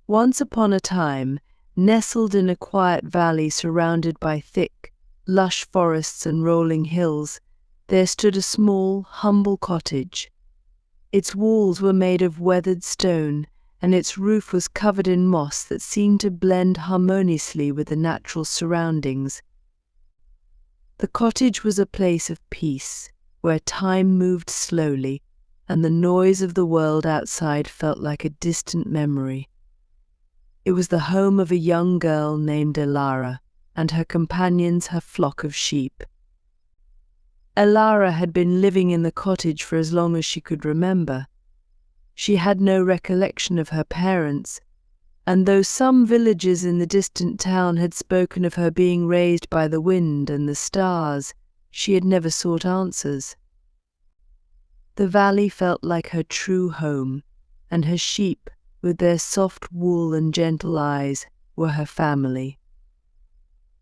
Once upon a time, nestled in a quiet valley surrounded by thick, lush forests and rolling hills, there stood a small, humble cottage. Its walls were made of weathered stone, and its roof was covered in moss that seemed to blend harmoniously with the natural surroundings. The cottage was a place of peace, where time moved slowly, and the noise of the world outside felt like a distant memory. It was the home of a young girl named Elara, and her companions her flock of sheep. Elara had been living in the cottage for as long as she could remember. She had no recollection of her parents, and though some villagers in the distant town had spoken of her being raised by the wind and the stars, she had never sought answers. The valley felt like her true home, and her sheep, with their soft wool and gentle eyes, were her family.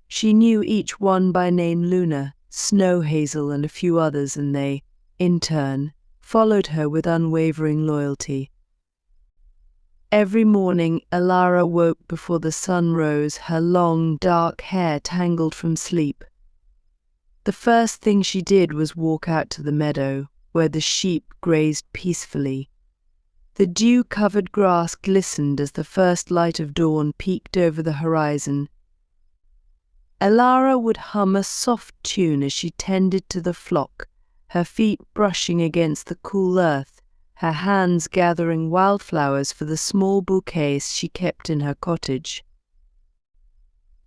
She knew each one by name: Luna, Snow Hazel, and a few others, and they, in turn, followed her with unwavering loyalty. Every morning, Elara woke before the sun rose, her long, dark hair tangled from sleep. The first thing she did was walk out to the meadow, where the sheep grazed peacefully. The dew-covered grass glistened as the first light of dawn peeked over the horizon. Elara would hum a soft tune as she tended to the flock, her feet brushing against the cool earth, her hands gathering wildflowers for the small bouquets she kept in her cottage.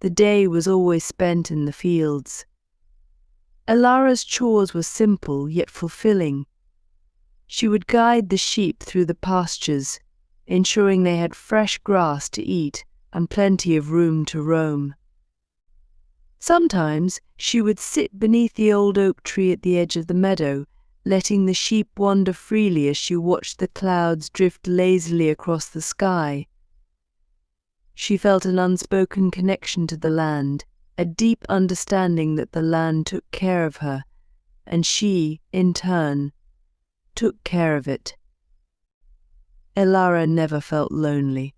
The day was always spent in the fields. Elara's chores were simple yet fulfilling. She would guide the sheep through the pastures, ensuring they had fresh grass to eat and plenty of room to roam. Sometimes she would sit beneath the old oak tree at the edge of the meadow, letting the sheep wander freely as she watched the clouds drift lazily across the sky. She felt an unspoken connection to the land, a deep understanding that the land took care of her, and she, in turn, took care of it. Elara never felt lonely.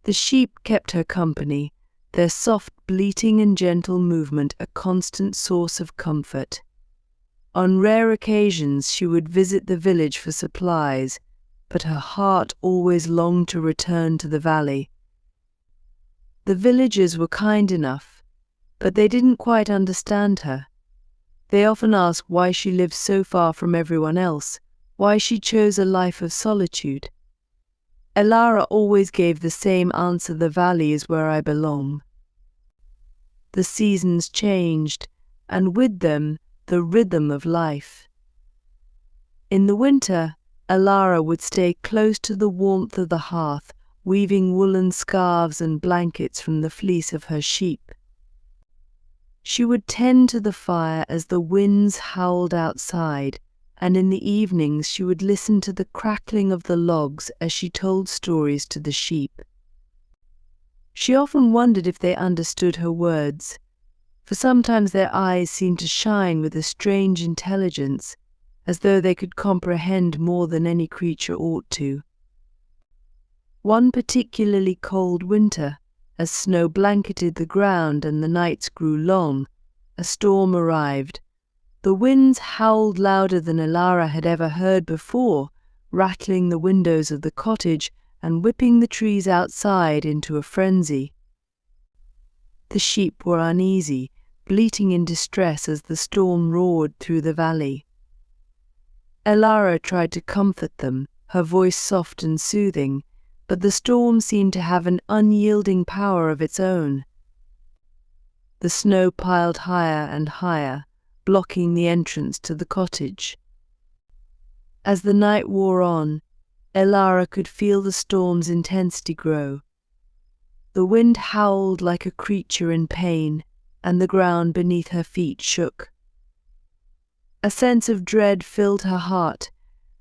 The sheep kept her company, their soft bleating and gentle movement a constant source of comfort. On rare occasions she would visit the village for supplies, but her heart always longed to return to the valley. The villagers were kind enough, but they didn't quite understand her. They often asked why she lived so far from everyone else, why she chose a life of solitude. Elara always gave the same answer: the valley is where I belong. The seasons changed, and with them, the rhythm of life. In the winter, Elara would stay close to the warmth of the hearth, weaving woolen scarves and blankets from the fleece of her sheep. She would tend to the fire as the winds howled outside, and in the evenings she would listen to the crackling of the logs as she told stories to the sheep. She often wondered if they understood her words, for sometimes their eyes seemed to shine with a strange intelligence, as though they could comprehend more than any creature ought to. One particularly cold winter, as snow blanketed the ground and the nights grew long, a storm arrived. The winds howled louder than Elara had ever heard before, rattling the windows of the cottage and whipping the trees outside into a frenzy. The sheep were uneasy, bleating in distress as the storm roared through the valley. Elara tried to comfort them, her voice soft and soothing, but the storm seemed to have an unyielding power of its own. The snow piled higher and higher, blocking the entrance to the cottage. As the night wore on, Elara could feel the storm's intensity grow. The wind howled like a creature in pain, and the ground beneath her feet shook. A sense of dread filled her heart,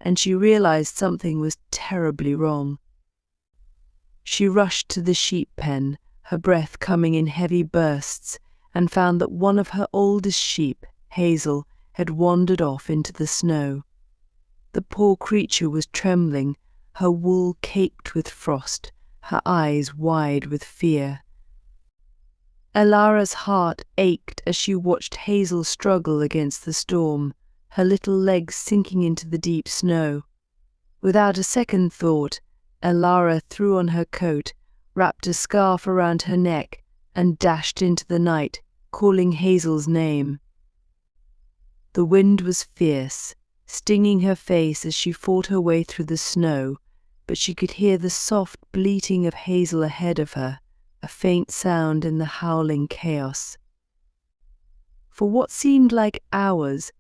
and she realized something was terribly wrong. She rushed to the sheep pen, her breath coming in heavy bursts, and found that one of her oldest sheep, Hazel, had wandered off into the snow. The poor creature was trembling, her wool caked with frost, her eyes wide with fear. Elara's heart ached as she watched Hazel struggle against the storm, her little legs sinking into the deep snow. Without a second thought, Elara threw on her coat, wrapped a scarf around her neck, and dashed into the night, calling Hazel's name. The wind was fierce, stinging her face as she fought her way through the snow, but she could hear the soft bleating of Hazel ahead of her, a faint sound in the howling chaos. For what seemed like hours,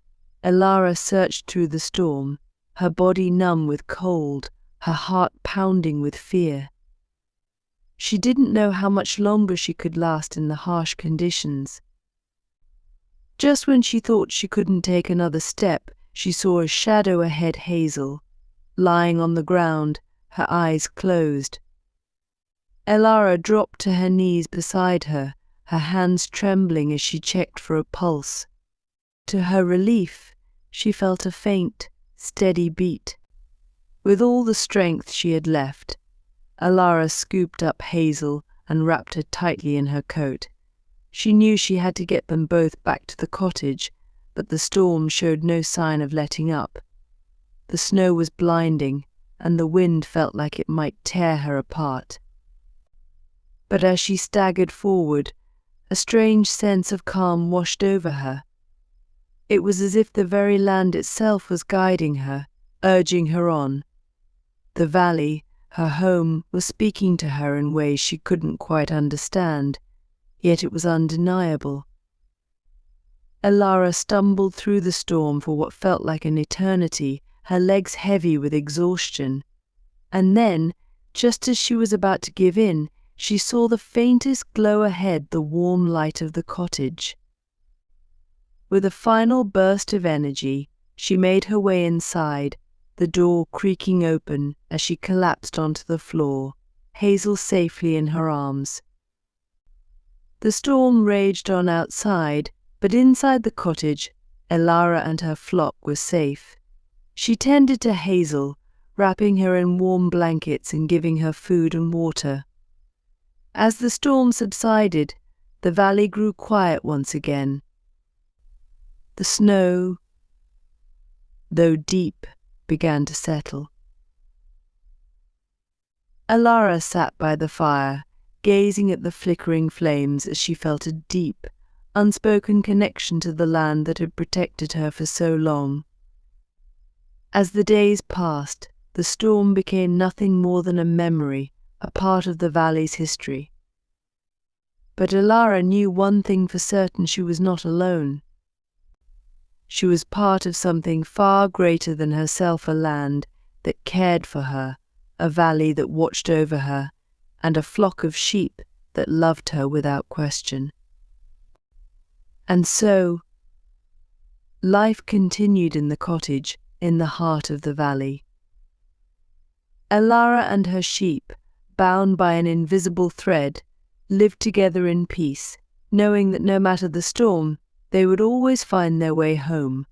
Elara searched through the storm, her body numb with cold, her heart pounding with fear. She didn't know how much longer she could last in the harsh conditions. Just when she thought she couldn't take another step, she saw a shadow ahead Hazel, lying on the ground, her eyes closed. Elara dropped to her knees beside her, her hands trembling as she checked for a pulse. To her relief, she felt a faint, steady beat. With all the strength she had left, Elara scooped up Hazel and wrapped her tightly in her coat. She knew she had to get them both back to the cottage, but the storm showed no sign of letting up. The snow was blinding, and the wind felt like it might tear her apart. But as she staggered forward, a strange sense of calm washed over her. It was as if the very land itself was guiding her, urging her on. The valley, her home, was speaking to her in ways she couldn't quite understand, yet it was undeniable. Elara stumbled through the storm for what felt like an eternity, her legs heavy with exhaustion. And then, just as she was about to give in, she saw the faintest glow ahead, the warm light of the cottage. With a final burst of energy, she made her way inside, the door creaking open as she collapsed onto the floor, Hazel safely in her arms. The storm raged on outside, but inside the cottage, Elara and her flock were safe. She tended to Hazel, wrapping her in warm blankets and giving her food and water. As the storm subsided, the valley grew quiet once again. The snow, though deep, began to settle. Elara sat by the fire, gazing at the flickering flames as she felt a deep, unspoken connection to the land that had protected her for so long. As the days passed, the storm became nothing more than a memory, a part of the valley's history. But Elara knew one thing for certain: she was not alone. She was part of something far greater than herself, a land that cared for her, a valley that watched over her, and a flock of sheep that loved her without question. And so, life continued in the cottage, in the heart of the valley. Elara and her sheep, bound by an invisible thread, lived together in peace, knowing that no matter the storm, they would always find their way home.